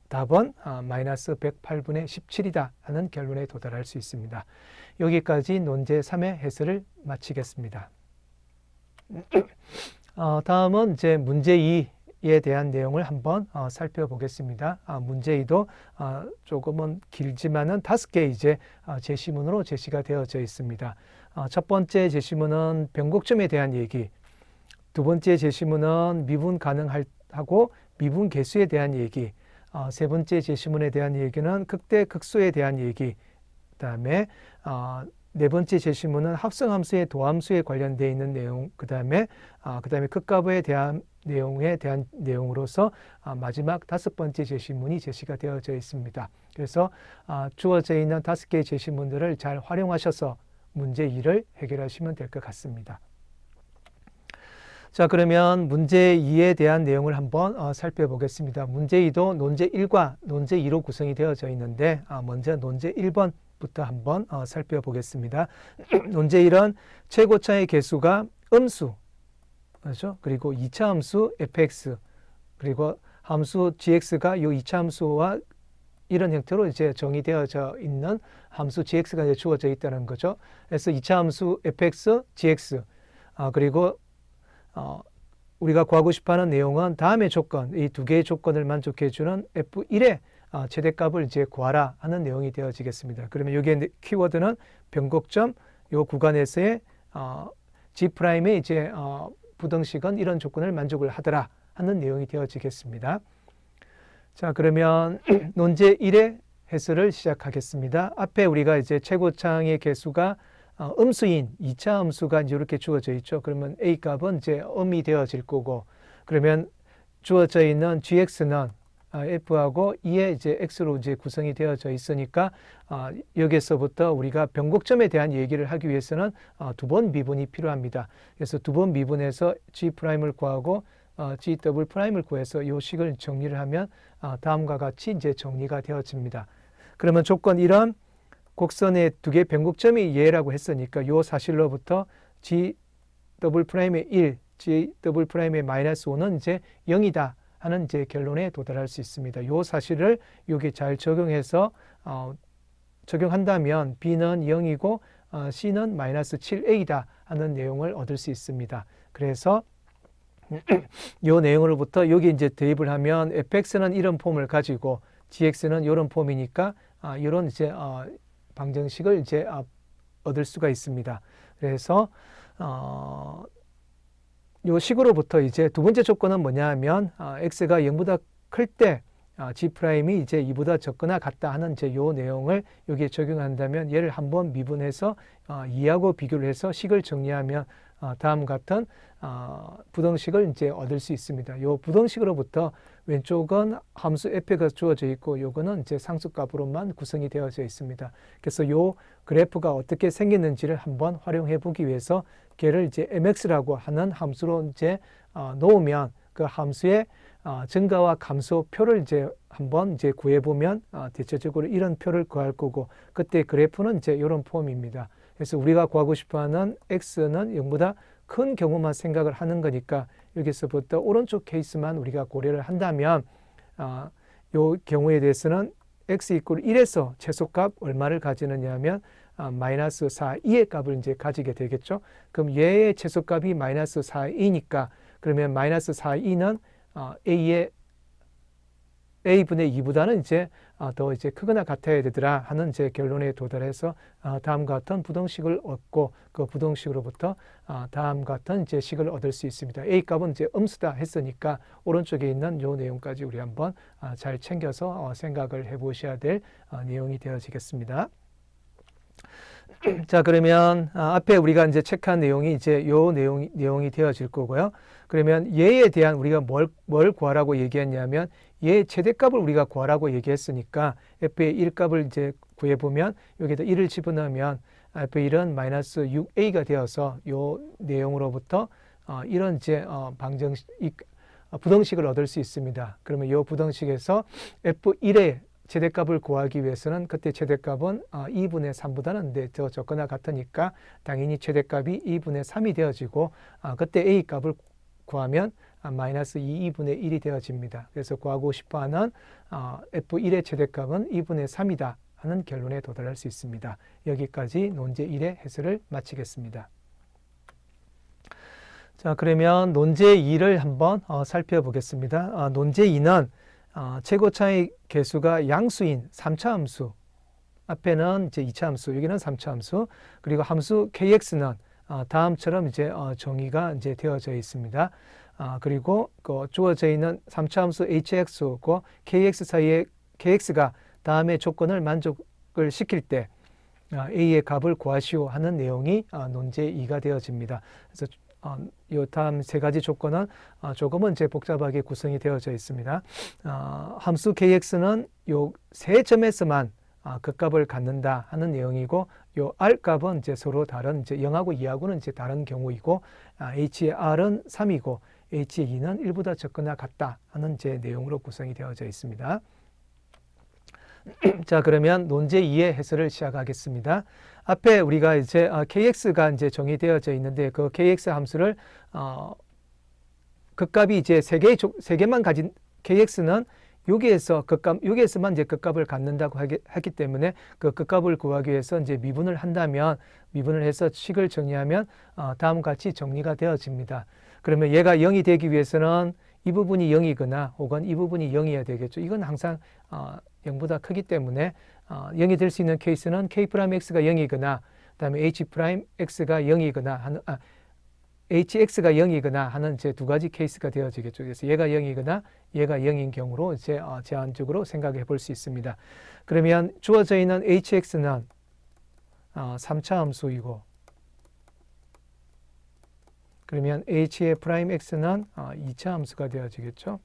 답은 마이너스 108분의 17이다 하는 결론에 도달할 수 있습니다. 여기까지 논제 3의 해설을 마치겠습니다. 다음은 이제 문제 2에 대한 내용을 한번 살펴보겠습니다. 문제 2도 조금은 길지만은 5개 이제 제시문으로 제시가 되어져 있습니다. 첫 번째 제시문은 변곡점에 대한 얘기, 두 번째 제시문은 미분 가능하고 미분 개수에 대한 얘기, 세 번째 제시문에 대한 얘기는 극대 극소에 대한 얘기, 그다음에 네 번째 제시문은 합성함수의 도함수에 관련되어 있는 내용, 그다음에 극가부에 대한 내용에 대한 내용으로서 마지막 5번째 제시문이 제시가 되어져 있습니다. 그래서 주어져 있는 5개의 제시문들을 잘 활용하셔서 문제 2를 해결하시면 될 것 같습니다. 자, 그러면 문제 2에 대한 내용을 한번 살펴보겠습니다. 문제 2도 논제 1과 논제 2로 구성이 되어져 있는데 먼저 논제 1번부터 한번 살펴보겠습니다. 논제 1은 최고차의 개수가 음수, 그렇죠? 그리고 2차 함수 fx, 그리고 함수 gx가 이 2차 함수와 이런 형태로 이제 정의되어져 있는 함수 gx가 이제 주어져 있다는 거죠. 그래서 2차 함수 fx, gx, 그리고 우리가 구하고 싶어하는 내용은 다음의 조건, 이 두 개의 조건을 만족해주는 f1의 최대값을 이제 구하라 하는 내용이 되어지겠습니다. 그러면 여기에 키워드는 변곡점 요 구간에서의 G'의 이제 부등식은 이런 조건을 만족을 하더라 하는 내용이 되어지겠습니다. 자, 그러면 논제 1의 해설을 시작하겠습니다. 앞에 우리가 이제 최고차의 개수가 음수인 2차 함수가 이제 이렇게 주어져 있죠. 그러면 A 값은 이제 음이 되어질 거고, 그러면 주어져 있는 gx는 f하고 2의 이제 x로 이제 구성이 되어져 있으니까 여기서부터 우리가 변곡점에 대한 얘기를 하기 위해서는 두 번 미분이 필요합니다. 그래서 두 번 미분해서 G'을 구하고 G'을 구해서 이 식을 정리를 하면 다음과 같이 이제 정리가 되어집니다. 그러면 조건 1은 곡선의 두 개의 변곡점이 얘라고 했으니까 이 사실로부터 G'의 1, G'의 마이너스 5는 이제 0이다 하는 이제 결론에 도달할 수 있습니다. 이 사실을 여기 잘 적용해서 적용한다면 B는 0이고 C는 마이너스 7A다 하는 내용을 얻을 수 있습니다. 그래서 이 내용으로부터 여기 이제 대입을 하면 fx는 이런 폼을 가지고 gx는 이런 폼이니까 이런 이제 방정식을 이제 얻을 수가 있습니다. 그래서 이 식으로부터 이제 두 번째 조건은 뭐냐 하면 x가 0보다 클 때 G'이 이제 2보다 적거나 같다 하는 이제 요 내용을 여기에 적용한다면 얘를 한번 미분해서 2하고 비교를 해서 식을 정리하면 다음 같은 부등식을 이제 얻을 수 있습니다. 요 부등식으로부터 왼쪽은 함수 f가 주어져 있고 요거는 이제 상수값으로만 구성이 되어져 있습니다. 그래서 요 그래프가 어떻게 생겼는지를 한번 활용해 보기 위해서 걔를 이제 mx라고 하는 함수로 이제 놓으면 그 함수의 증가와 감소 표를 이제 한번 이제 구해 보면 대체적으로 이런 표를 구할 거고, 그때 그래프는 이제 이런 폼입니다. 그래서 우리가 구하고 싶어하는 x는 0보다 큰 경우만 생각을 하는 거니까 여기서부터 오른쪽 케이스만 우리가 고려를 한다면 이 경우에 대해서는 x 이퀄 1에서 최소값 얼마를 가지느냐 하면 마이너스 4,2의 값을 이제 가지게 되겠죠. 그럼 얘의 최소값이 마이너스 4,2니까 그러면 마이너스 4,2는 a분의 2보다는 이제 더 이제 크거나 같아야 되더라 하는 이제 결론에 도달해서 다음과 같은 부등식을 얻고 그 부등식으로부터 다음과 같은 이제 식을 얻을 수 있습니다. a 값은 이제 음수다 했으니까 오른쪽에 있는 요 내용까지 우리 한번 잘 챙겨서 생각을 해보셔야 될 내용이 되어지겠습니다. 자, 그러면 앞에 우리가 이제 체크한 내용이 이제 요 내용이 되어질 거고요. 그러면 얘에 대한 우리가 뭘 구하라고 얘기했냐면 얘의 최대값을 우리가 구하라고 얘기했으니까 f의 1값을 이제 구해보면 여기다 1을 집어넣으면 f의 1은 마이너스 6a가 되어서 요 내용으로부터 이런 이제 부등식을 얻을 수 있습니다. 그러면 요 부등식에서 f1의 최대값을 구하기 위해서는 그때 최대값은 2분의 3보다는 더 적거나 같으니까 당연히 최대값이 2분의 3이 되어지고 그때 a 값을 구하면 마이너스 2분의 1이 되어집니다. 그래서 구하고 싶어하는 f1의 최대값은 2분의 3이다 하는 결론에 도달할 수 있습니다. 여기까지 논제 1의 해설을 마치겠습니다. 자, 그러면 논제 2를 한번 살펴보겠습니다. 논제 2는 최고차의 개수가 양수인 3차 함수, 앞에는 이제 2차 함수, 여기는 3차 함수, 그리고 함수 kx는 다음처럼 이제 정의가 이제 되어져 있습니다. 그리고 그 주어져 있는 3차 함수 hx고 kx 사이에 kx가 다음의 조건을 만족을 시킬 때 a의 값을 구하시오 하는 내용이 논제 2가 되어집니다. 그래서 요 다음 세 가지 조건은 조금은 이제 복잡하게 구성이 되어져 있습니다. 함수 kx는 요 세 점에서만 극값을 갖는다 하는 내용이고, 요 r 값은 이제 서로 다른 이제 0하고 2하고는 이제 다른 경우이고, h의 r은 3이고 h의 2는 1보다 적거나 같다 하는 이제 내용으로 구성이 되어져 있습니다. 자, 그러면 논제 2의 해설을 시작하겠습니다. 앞에 우리가 이제 kx가 이제 정의되어져 있는데, 그 kx 함수를 극값이 이제 세 개만 가진 kx는 여기에서만 이제 극값을 갖는다고 했기 때문에, 그 극값을 구하기 위해서 이제 미분을 한다면, 미분을 해서 식을 정리하면 다음과 같이 정리가 되어집니다. 그러면 얘가 0이 되기 위해서는 이 부분이 0이거나 혹은 이 부분이 0이어야 되겠죠. 이건 항상 0보다 크기 때문에 0이 될 수 있는 케이스는 k'x가 0이거나, 그다음에 h'x가 0이거나 hx가 0이거나 하는 이제 두 가지 케이스가 되어지겠죠. 그래서 얘가 0이거나 얘가 0인 경우로 이제 제한적으로 생각해 볼 수 있습니다. 그러면 주어져 있는 hx는 3차 함수이고, 그러면 h의 프라임 x는 2차 함수가 되어지겠죠.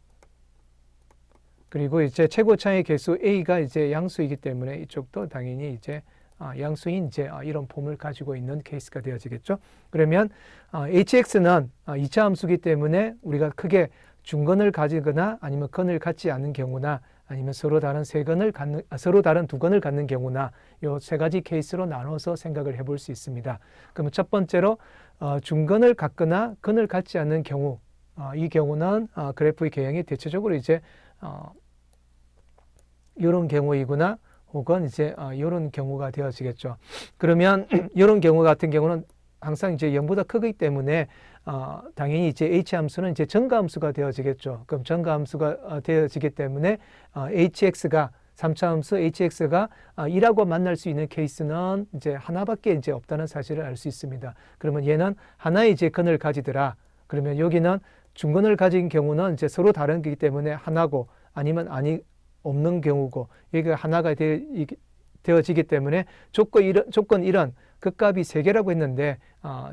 그리고 이제 최고차의 개수 a가 이제 양수이기 때문에 이쪽도 당연히 이제 양수인 이제 이런 폼을 가지고 있는 케이스가 되어지겠죠. 그러면 hx는 2차 함수이기 때문에 우리가 크게 중건을 가지거나 아니면 건을 갖지 않는 경우나, 아니면 서로 다른 두 건을 갖는 경우나, 요 세 가지 케이스로 나눠서 생각을 해볼 수 있습니다. 그러면 첫 번째로 중건을 갖거나 건을 갖지 않는 경우, 이 경우는 그래프의 개형이 대체적으로 이제 이런 경우이거나 혹은 이제 이런 경우가 되어지겠죠. 그러면 이런 경우 같은 경우는 항상 이제 0보다 크기 때문에 당연히 이제 h 함수는 이제 정가함수가 되어지겠죠. 그럼 정가함수가 되어지기 때문에 hx가 3차 함수 hx가 1하고 만날 수 있는 케이스는 이제 하나밖에 이제 없다는 사실을 알 수 있습니다. 그러면 얘는 하나의 이제 건을 가지더라. 그러면 여기는 중건을 가진 경우는 이제 서로 다른 거기 때문에 하나고, 아니면 없는 경우고, 여기가 하나가 되어지기 때문에 조건 1은 극값이 3개라고 했는데,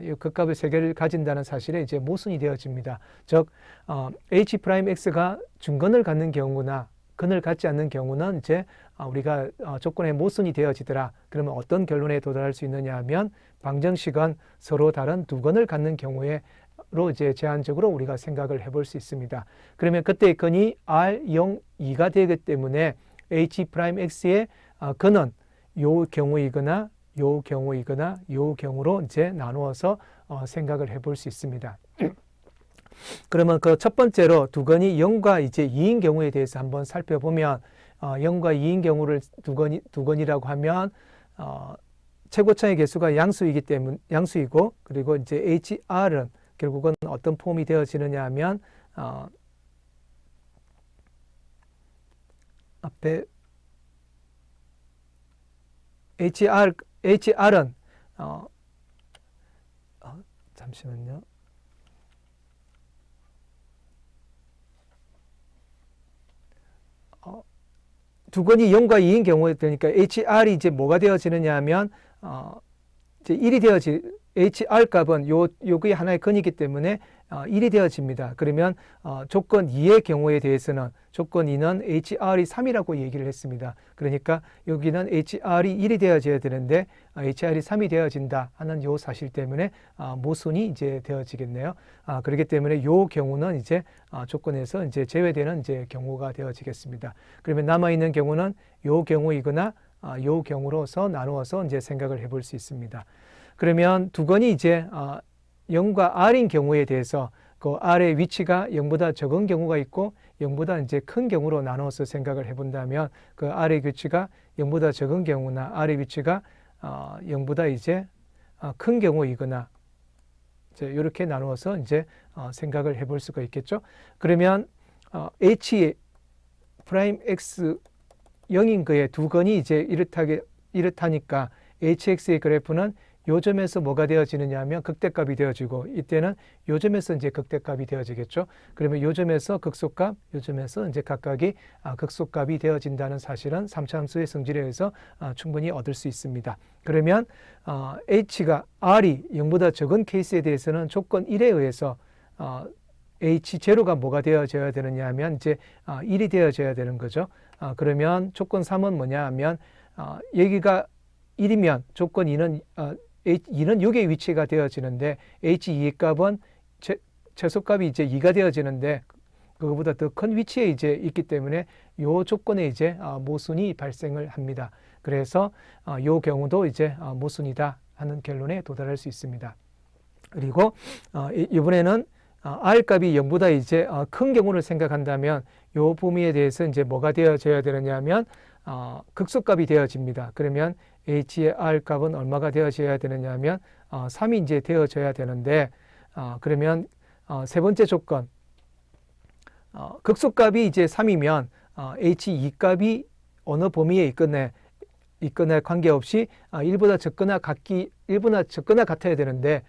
이 극값을 3개를 가진다는 사실에 이제 모순이 되어집니다. 즉, h'x가 중건을 갖는 경우나 건을 갖지 않는 경우는 이제 우리가 조건에 모순이 되어지더라. 그러면 어떤 결론에 도달할 수 있느냐 하면, 방정식은 서로 다른 두 건을 갖는 경우에로 이제 제한적으로 우리가 생각을 해볼 수 있습니다. 그러면 그때 건이 R0, 2가 되기 때문에 h'x의 건은 요 경우이거나 요 경우이거나 요 경우로 이제 나누어서 생각을 해볼 수 있습니다. 그러면 그 첫 번째로 두 건이 0과 이제 2인 경우에 대해서 한번 살펴보면, 0과 2인 경우를 두 건이라고 하면 최고차의 개수가 양수이고, 그리고 이제 HR은 결국은 어떤 폼이 되어지느냐 하면 앞에 HR은 잠시만요. 두 건이 0과 2인 경우에 되니까 HR이 이제 뭐가 되어지느냐 하면 이제 1이 HR 값은 요게 하나의 건이기 때문에 1이 되어집니다. 그러면 조건 2의 경우에 대해서는 조건 2는 HR이 3이라고 얘기를 했습니다. 그러니까 여기는 HR이 1이 되어져야 되는데 HR이 3이 되어진다 하는 요 사실 때문에 모순이 이제 되어지겠네요. 그렇기 때문에 요 경우는 이제 조건에서 이제 제외되는 이제 경우가 되어지겠습니다. 그러면 남아 있는 경우는 요 경우이거나 요 경우로서 나누어서 이제 생각을 해볼 수 있습니다. 그러면 두 건이 이제 0과 R인 경우에 대해서 그 R의 위치가 0보다 적은 경우가 있고 0보다 이제 큰 경우로 나눠서 생각을 해본다면, 그 R의 위치가 0보다 적은 경우나 R의 위치가 0보다 이제 큰 경우이거나 이제 이렇게 나누어서 이제 생각을 해볼 수가 있겠죠. 그러면 H 프라임 X 0인 거에 두 건이 이제 이렇다니까 hx의 그래프는 요 점에서 뭐가 되어지느냐 하면 극대값이 되어지고 이때는 요 점에서 이제 극대값이 되어지겠죠. 그러면 요 점에서 극소값, 요 점에서 이제 각각이 극소값이 되어진다는 사실은 3차 함수의 성질에 의해서 충분히 얻을 수 있습니다. 그러면 h가 r이 0보다 적은 케이스에 대해서는 조건 1에 의해서 h0가 뭐가 되어져야 되느냐 하면 이제 1이 되어져야 되는 거죠. 그러면 조건 3은 뭐냐 하면 여기가 1이면 조건 2는 6의 위치가 되어지는데 h2의 값은 최소값이 이제 2가 되어지는데 그거보다 더 큰 위치에 이제 있기 때문에 요 조건에 이제 모순이 발생을 합니다. 그래서 요 경우도 이제 모순이다 하는 결론에 도달할 수 있습니다. 그리고 이번에는 R 값이 0보다 이제 큰 경우를 생각한다면 요 범위에 대해서 이제 뭐가 되어져야 되느냐 하면 극소값이 되어집니다. 그러면 h의 R 값은 얼마가 되어져야 되느냐 하면 3이 이제 되어져야 되는데 그러면 세 번째 조건 극소값이 이제 3이면 h2 값이 어느 범위에 있거나 관계없이 1보다 적거나 같아야 되는데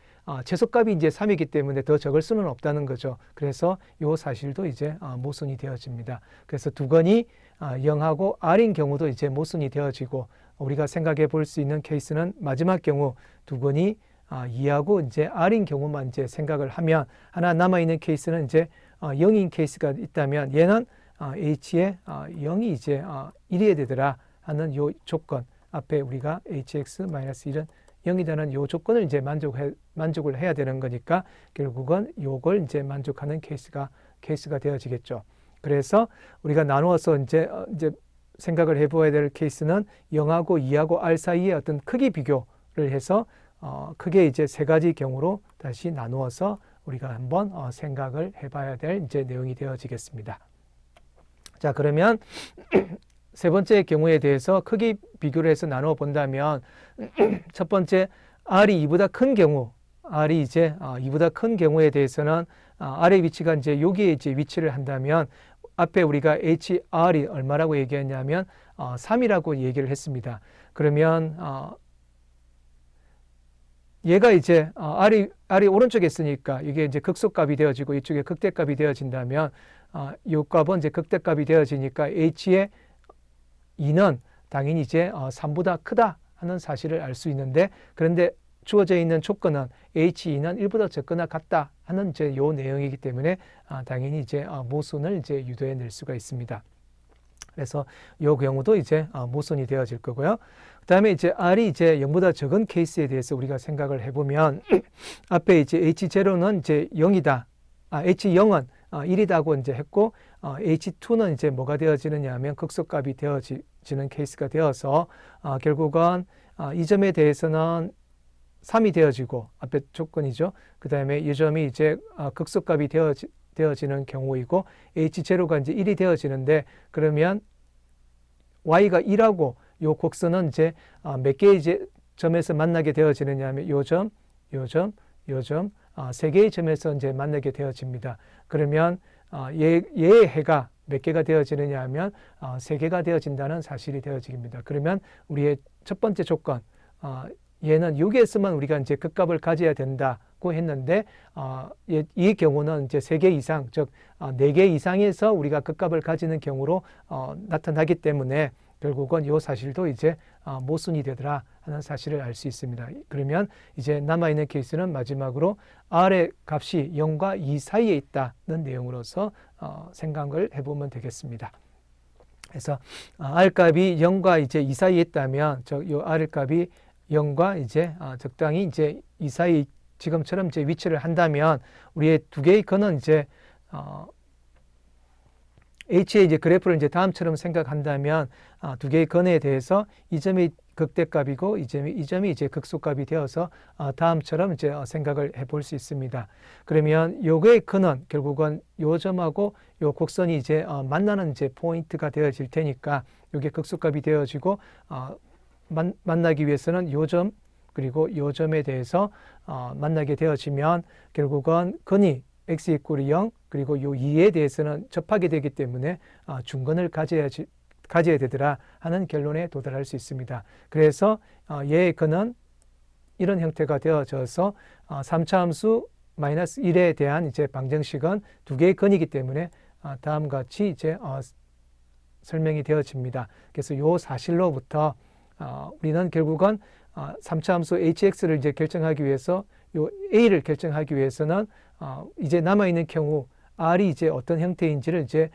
최소값이 이제 3이기 때문에 더 적을 수는 없다는 거죠. 그래서 이 사실도 이제 모순이 되어집니다. 그래서 두 건이 0하고 R인 경우도 이제 모순이 되어지고 우리가 생각해 볼 수 있는 케이스는 마지막 경우 두 건이 2하고 이제 R인 경우만 이제 생각을 하면 하나 남아있는 케이스는 이제 0인 케이스가 있다면 얘는 H의 0이 이제 1이어야 되더라 하는 요 조건 앞에 우리가 hx-1은 0이라는 요 조건을 이제 만족을 해야 되는 거니까 결국은 요걸 이제 만족하는 케이스가 되어지겠죠. 그래서 우리가 나누어서 이제 생각을 해보아야 될 케이스는 0하고 2하고 R 사이의 어떤 크기 비교를 해서 크게 이제 세 가지 경우로 다시 나누어서 우리가 한번 생각을 해봐야 될 이제 내용이 되어지겠습니다. 자, 그러면 세 번째 경우에 대해서 크기 비교를 해서 나누어 본다면 첫 번째 R이 2보다 큰 경우, R이 이제 2보다 큰 경우에 대해서는 R의 위치가 이제 여기에 이제 위치를 한다면 앞에 우리가 HR이 얼마라고 얘기했냐면 3이라고 얘기를 했습니다. 그러면 얘가 이제 R이 오른쪽에 있으니까 이게 이제 극소값이 되어지고 이쪽에 극대값이 되어진다면 요 값은 이제 극대값이 되어지니까 H의 2는 당연히 이제 3보다 크다 하는 사실을 알 수 있는데 그런데 주어져 있는 조건은 H2는 1보다 적거나 같다 하는 이제 요 내용이기 때문에 당연히 이제 모순을 이제 유도해 낼 수가 있습니다. 그래서 요 경우도 이제 모순이 되어질 거고요. 그다음에 이제 R이 이제 0보다 적은 케이스에 대해서 우리가 생각을 해보면 앞에 이제 H0는 이제 0이다. H0은 1이다고 이제 했고 H2는 이제 뭐가 되어지느냐 하면 극소값이 되어지는 케이스가 되어서 결국은 이 점에 대해서는 3이 되어지고 앞에 조건이죠. 그 다음에 이 점이 이제 극소값이 되어지는 경우이고 H0가 이제 1이 되어지는데 그러면 Y가 1하고 요 곡선은 이제 몇 개의 이제 점에서 만나게 되어지느냐 하면 요 점, 요 점, 요 점, 세 개의 점에서 이제 만나게 되어집니다. 그러면 얘의 해가 몇 개가 되어지느냐 하면 세 개가 되어진다는 사실이 되어집니다. 그러면 우리의 첫 번째 조건, 얘는 여기에서만 우리가 이제 극값을 가져야 된다고 했는데 이 경우는 이제 3개 이상, 즉 4개 이상에서 우리가 극값을 가지는 경우로 나타나기 때문에 결국은 이 사실도 이제 모순이 되더라 하는 사실을 알 수 있습니다. 그러면 이제 남아있는 케이스는 마지막으로 R의 값이 0과 2 사이에 있다는 내용으로서 생각을 해보면 되겠습니다. 그래서 R 값이 0과 이제 2 사이에 있다면 요 R 값이 0과 이제 적당히 이제 이 사이 지금처럼 이제 위치를 한다면 우리의 두 개의 건은 이제 H의 이제 그래프를 이제 다음처럼 생각한다면 두 개의 건에 대해서 이 점이 극대값이고 이 점이 이제 극소값이 되어서 다음처럼 이제 생각을 해볼 수 있습니다. 그러면 요거의 건은 결국은 요 점하고 요 곡선이 이제 만나는 이제 포인트가 되어질 테니까 요게 극소값이 되어지고 만나기 위해서는 요 점 그리고 요 점에 대해서 만나게 되어지면 결국은 건이 x = 0 그리고 요 2에 대해서는 접하게 되기 때문에 중건을 가져야 되더라 하는 결론에 도달할 수 있습니다. 그래서 얘의 건은 이런 형태가 되어져서 3차 함수 마이너스 1에 대한 이제 방정식은 두 개의 근이기 때문에 다음과 같이 이제 설명이 되어집니다. 그래서 이 사실로부터 우리는 결국은 3차 함수 hx를 이제 결정하기 위해서 요 a를 결정하기 위해서는 이제 남아 있는 경우 r이 이제 어떤 형태인지를 이제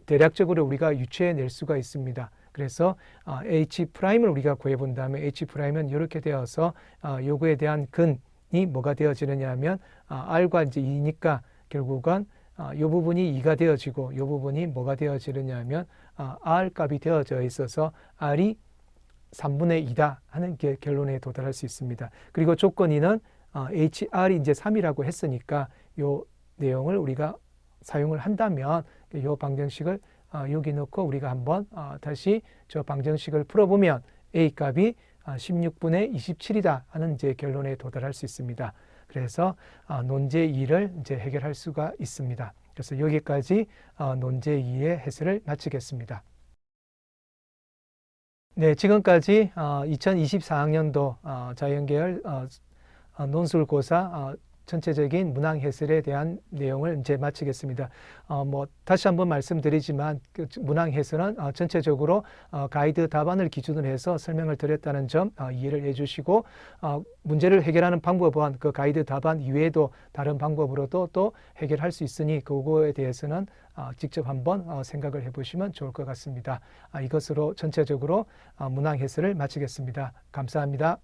대략적으로 우리가 유추해 낼 수가 있습니다. 그래서 h'을 우리가 구해 본 다음에 h'은 이렇게 되어서 요거에 대한 근이 뭐가 되어지느냐 하면 r과 이제 2니까 결국은 이 부분이 2가 되어지고 이 부분이 뭐가 되어지느냐 하면 r 값이 되어져 있어서 r이 3분의 2다 하는 결론에 도달할 수 있습니다. 그리고 조건 2는 HR이 이제 3이라고 했으니까 이 내용을 우리가 사용을 한다면 이 방정식을 여기 넣고 우리가 한번 다시 저 방정식을 풀어보면 A 값이 16분의 27이다 하는 이제 결론에 도달할 수 있습니다. 그래서 논제 2를 이제 해결할 수가 있습니다. 그래서 여기까지 논제 2의 해설을 마치겠습니다. 네, 지금까지 2024학년도 자연계열 논술고사 전체적인 문항 해설에 대한 내용을 이제 마치겠습니다. 다시 한번 말씀드리지만 그 문항 해설은 전체적으로 가이드 답안을 기준으로 해서 설명을 드렸다는 점 이해를 해주시고 문제를 해결하는 방법은 그 가이드 답안 이외에도 다른 방법으로도 또 해결할 수 있으니 그거에 대해서는 직접 한번 생각을 해보시면 좋을 것 같습니다. 이것으로 전체적으로 문항 해설을 마치겠습니다. 감사합니다.